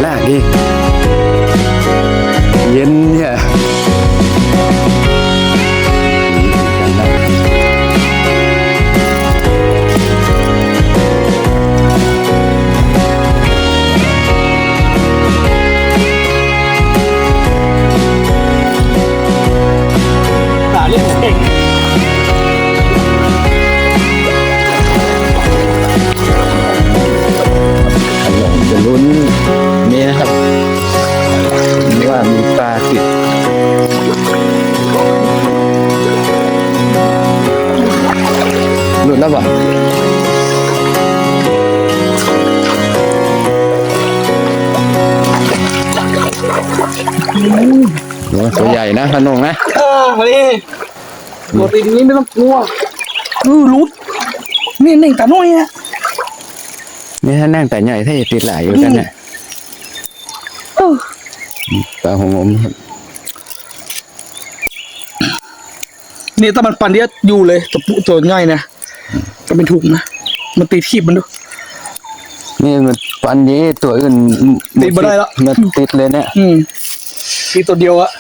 ลากดิเย็นเนี่ยเล่นเก่งขนมจะลุ้นนี่นะครับว่ามีปลาติดหลุดแล้วป่ะตัวใหญ่นะขนมนะ มาดิปกตินี้ไม่ต้องกลัวรุดนี่หนึ่งตาน้อยอ่ะ นี่ถ้านั่งแต่ใหญ่ถ้าจะติดหลายอยู่กันเนี่ยปลาหงมครับ นี่ถ้ามันปันเดียอยู่เลยตัวง่ายนะจะเป็นถุงนะมันตีทีบมันดู นี่มันปันนี้ตัวอื่น ติดบ่ได้แล้ว มันติดเลยเนี่ย ตีตัวเดียวอะ